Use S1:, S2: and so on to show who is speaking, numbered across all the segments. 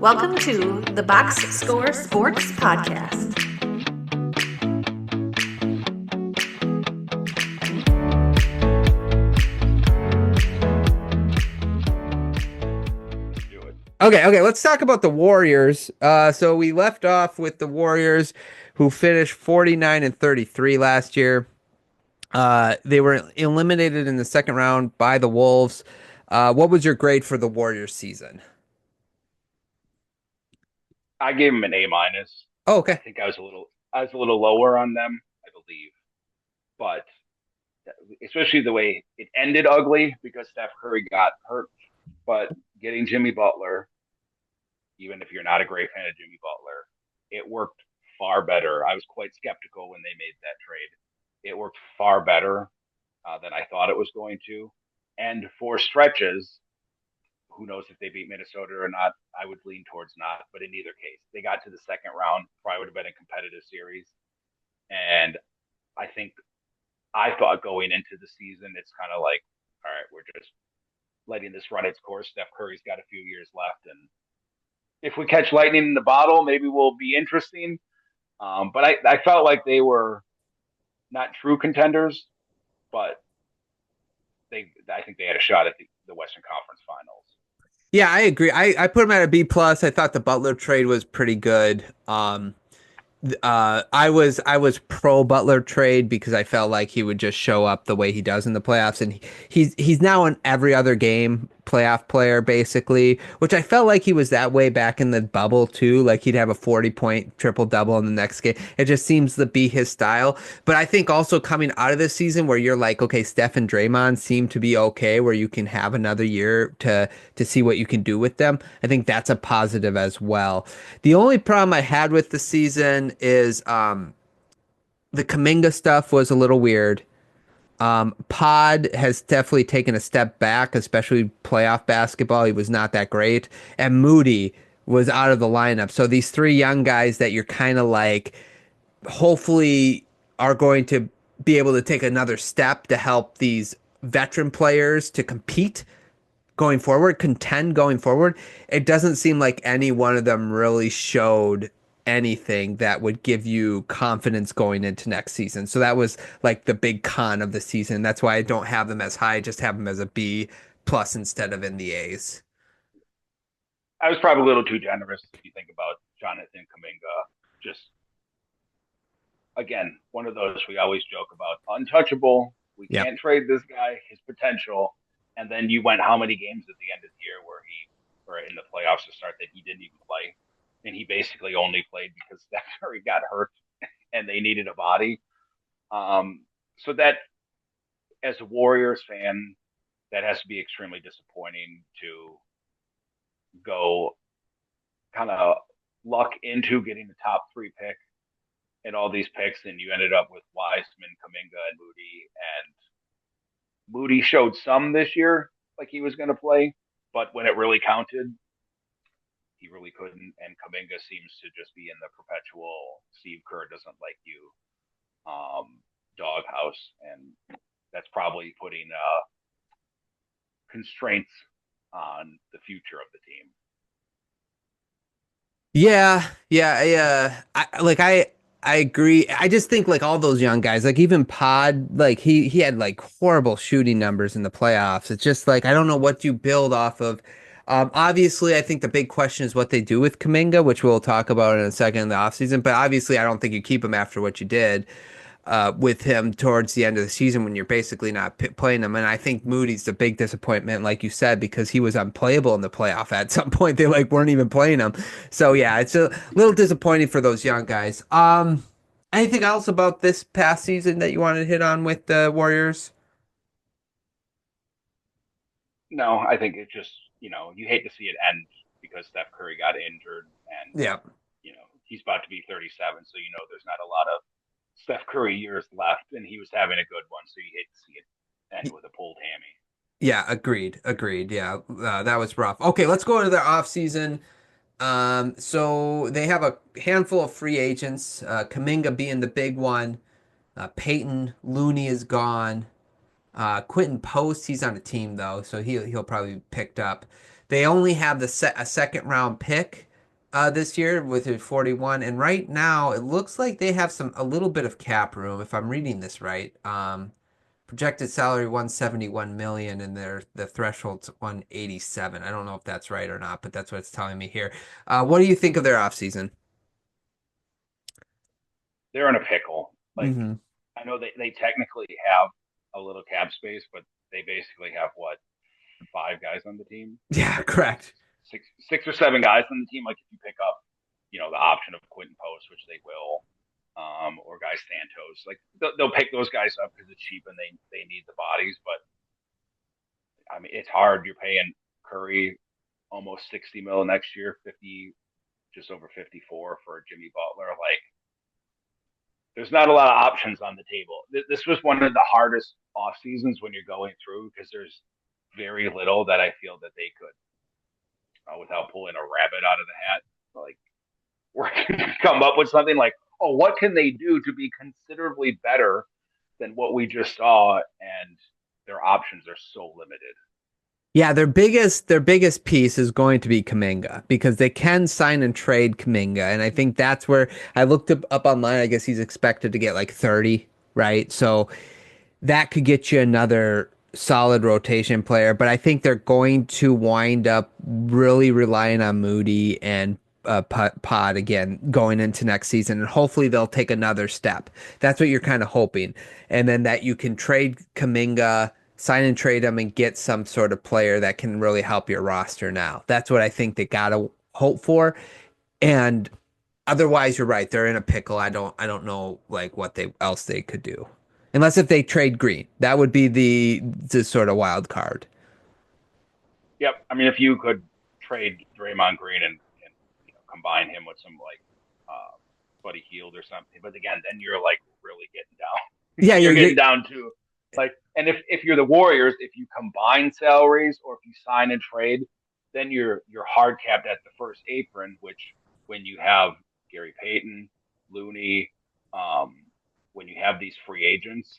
S1: Welcome to the Box Score Sports Podcast.
S2: Okay, let's talk about the Warriors. So we left off with the Warriors who finished 49-33 last year. They were eliminated in the second round by the Wolves. What was your grade for the Warriors season?
S3: I gave him an A minus.
S2: Oh,
S3: I
S2: okay.
S3: think I was a little lower on them, I believe, but especially the way it ended ugly because Steph Curry got hurt. But getting Jimmy Butler, even if you're not a great fan of Jimmy Butler, it worked far better. I was quite skeptical when they made that trade. It worked far better than I thought it was going to, and for stretches, who knows if they beat Minnesota or not? I would lean towards not, but in either case, they got to the second round. Probably would have been a competitive series. And I think I thought going into the season, it's kind of like, all right, we're just letting this run its course. Steph Curry's got a few years left, and if we catch lightning in the bottle, maybe we'll be interesting. But I felt like they were not true contenders, but I think they had a shot at the Western Conference Finals.
S2: Yeah, I agree. I put him at a B plus. I thought the Butler trade was pretty good. I was pro Butler trade because I felt like he would just show up the way he does in the playoffs, and he's now an every other game playoff player basically, which I felt like he was that way back in the bubble too. Like he'd have a 40-point triple double in the next game. It just seems to be his style. But I think also coming out of this season where you're like, okay, Steph and Draymond seem to be okay, where you can have another year to see what you can do with them. I think that's a positive as well. The only problem I had with the season is the Kuminga stuff was a little weird. Pod has definitely taken a step back, especially playoff basketball. He was not that great. And Moody was out of the lineup. So these three young guys that you're kind of like, hopefully are going to be able to take another step to help these veteran players to compete going forward, contend going forward. It doesn't seem like any one of them really showed anything that would give you confidence going into next season. So that was like the big con of the season. That's why I don't have them as high, I just have them as a B plus instead of in the A's.
S3: I was probably a little too generous if you think about Jonathan Kuminga. Just again, one of those we always joke about untouchable. We
S2: Yep.
S3: can't trade this guy, his potential. And then you went how many games at the end of the year where or in the playoffs to start that he didn't even play, and he basically only played because Steph Curry got hurt and they needed a body. So that as a Warriors fan, that has to be extremely disappointing to go kind of luck into getting the top three pick and all these picks, and you ended up with Wiseman, Kaminga, and Moody. And Moody showed some this year, like he was going to play, but when it really counted, he really couldn't. And Kaminga seems to just be in the perpetual Steve Kerr doesn't like you doghouse, and that's probably putting constraints on the future of the team.
S2: Yeah, I agree. I just think like all those young guys, like even Pod, like he had like horrible shooting numbers in the playoffs. It's just like I don't know what you build off of. Obviously, I think the big question is what they do with Kaminga, which we'll talk about in a second in the offseason. But obviously, I don't think you keep him after what you did with him towards the end of the season when you're basically not playing him. And I think Moody's the big disappointment, like you said, because he was unplayable in the playoff. At some point, they like weren't even playing him. So yeah, it's a little disappointing for those young guys. Anything else about this past season that you wanted to hit on with the Warriors?
S3: No, I think it just, you hate to see it end because Steph Curry got injured and,
S2: Yeah.
S3: he's about to be 37. So, there's not a lot of Steph Curry years left, and he was having a good one. So you hate to see it end with a pulled hammy.
S2: Yeah, agreed. Yeah, that was rough. Okay, let's go into their offseason. So they have a handful of free agents, Kaminga being the big one. Peyton Looney is gone. Quentin Post, he's on a team though, so he'll probably be picked up. They only have a second round pick, this year with a 41, and right now it looks like they have a little bit of cap room if I'm reading this right. Projected salary 171 million and the threshold's 187. I don't know if that's right or not, but that's what it's telling me here. What do you think of their offseason?
S3: They're in a pickle. Like,
S2: Hmm.
S3: I know they technically have a little cap space, but they basically have what, five guys on the team,
S2: Yeah,
S3: or like
S2: correct.
S3: six or seven guys on the team. Like if you pick up, the option of Quentin Post, which they will, or Guy Santos, like they'll pick those guys up because it's cheap and they need the bodies. But I mean, it's hard. You're paying Curry almost 60 mil next year, 50, just over 54 for Jimmy Butler. Like, there's not a lot of options on the table. This was one of the hardest off seasons when you're going through because there's very little that I feel that they could, without pulling a rabbit out of the hat, like we're come up with something like, oh, what can they do to be considerably better than what we just saw? And their options are so limited.
S2: Yeah, their biggest piece is going to be Kuminga because they can sign and trade Kuminga, and I think that's where I looked up online. I guess he's expected to get like 30, right? So that could get you another solid rotation player, but I think they're going to wind up really relying on Moody and Pod again going into next season, and hopefully they'll take another step. That's what you're kind of hoping, and then that you can trade Kaminga, sign and trade him, and get some sort of player that can really help your roster. Now, that's what I think they gotta hope for, and otherwise, you're right. They're in a pickle. I don't know like what they else they could do. Unless if they trade Green. That would be the sort of wild card.
S3: Yep. I mean, if you could trade Draymond Green and combine him with some like Buddy Hield or something, but again, then you're like really getting down.
S2: Yeah,
S3: Then you're
S2: you're
S3: getting down to like, and if you're the Warriors, if you combine salaries or if you sign and trade, then you're hard capped at the first apron, which when you have Gary Payton, Looney, um, when you have these free agents,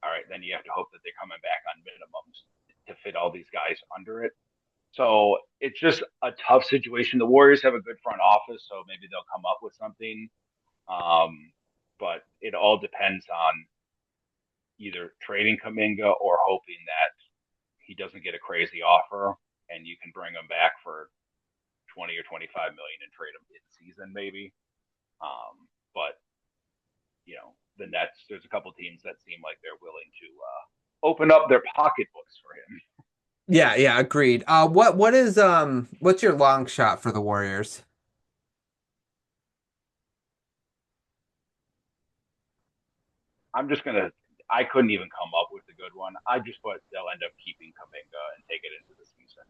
S3: all right, then you have to hope that they're coming back on minimums to fit all these guys under it. So it's just a tough situation. The Warriors have a good front office, so maybe they'll come up with something. But it all depends on either trading Kaminga or hoping that he doesn't get a crazy offer and you can bring him back for 20 or 25 million and trade him in season maybe. But the Nets, there's a couple teams that seem like they're willing to open up their pocketbooks for him.
S2: yeah, yeah, agreed. What's your long shot for the Warriors?
S3: I'm just gonna. I couldn't even come up with a good one. I just put they'll end up keeping Kaminga and take it into the season.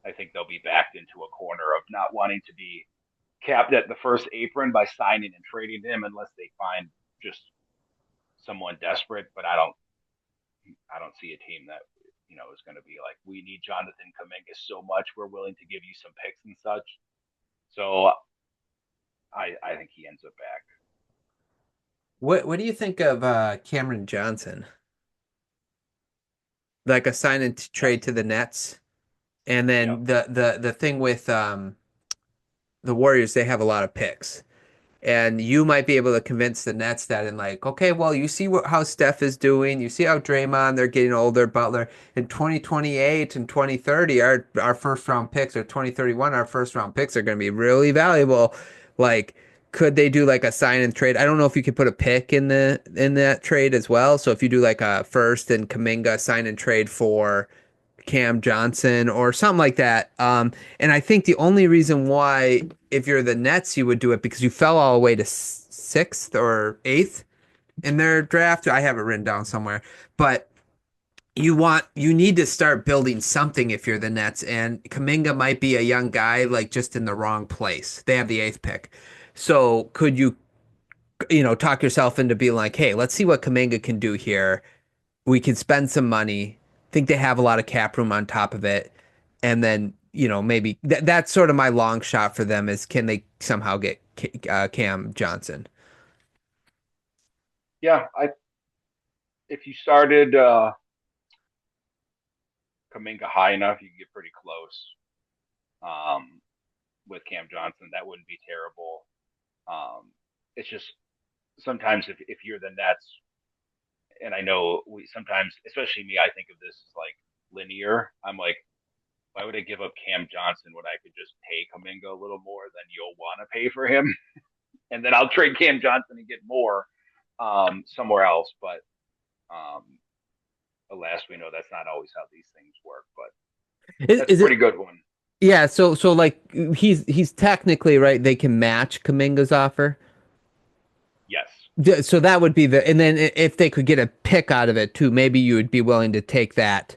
S3: I think they'll be backed into a corner of not wanting to be capped at the first apron by signing and trading him unless they find just someone desperate. But I don't see a team that is going to be like, we need Jonathan Kaminga so much we're willing to give you some picks and such. So I think he ends up back.
S2: What do you think of Cameron Johnson? Like a sign and
S3: Yep.
S2: trade to the Nets, and
S3: Yep.
S2: then the thing with the Warriors, they have a lot of picks. And you might be able to convince the Nets that in like, okay, well, you see how Steph is doing, you see how Draymond, they're getting older, Butler in 2028 and 2030, our first round picks or 2031, our first round picks are going to be really valuable. Like, could they do like a sign and trade? I don't know if you could put a pick in that trade as well. So if you do like a first and Kaminga sign and trade for Cam Johnson or something like that. And I think the only reason why, if you're the Nets, you would do it because you fell all the way to sixth or eighth in their draft. I have it written down somewhere, but you need to start building something if you're the Nets. And Kaminga might be a young guy, like just in the wrong place. They have the eighth pick. So could you talk yourself into being like, hey, let's see what Kaminga can do here. We can spend some money. Think they have a lot of cap room on top of it, and then maybe that's sort of my long shot for them is can they somehow get Cam Johnson?
S3: Yeah. If you started Kaminga high enough, you can get pretty close with Cam Johnson. That wouldn't be terrible. It's just sometimes if you're the Nets, and I know we sometimes, especially me, I think of this as like linear. I'm like, why would I give up Cam Johnson when I could just pay Kuminga a little more than you'll want to pay for him? And then I'll trade Cam Johnson and get more somewhere else. But alas, we know that's not always how these things work. But that's a pretty good one.
S2: Yeah, so like he's technically right. They can match Kuminga's offer.
S3: Yes.
S2: So that would be and then if they could get a pick out of it too, maybe you would be willing to take that,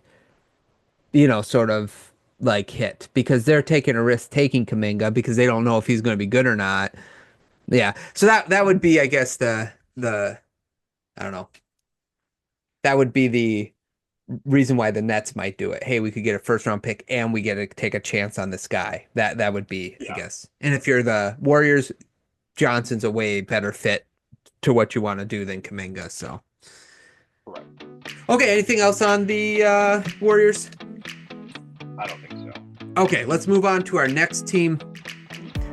S2: sort of like hit because they're taking a risk taking Kuminga because they don't know if he's going to be good or not. Yeah. So that would be, I guess, the I don't know. That would be the reason why the Nets might do it. Hey, we could get a first round pick and we get to take a chance on this guy. That would be, I guess. And if you're the Warriors, Johnson's a way better fit to what you want to do than Kuminga. So,
S3: right.
S2: Okay. Anything else on the Warriors?
S3: I don't think so.
S2: Okay, let's move on to our next team.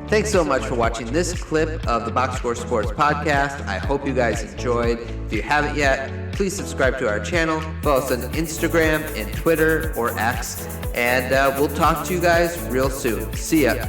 S2: Thanks so much for watching this clip of the Box Score Sports podcast. I hope you guys enjoyed. If you haven't yet, please subscribe to our channel. Follow us on Instagram and Twitter or X. And we'll talk to you guys real soon. See ya.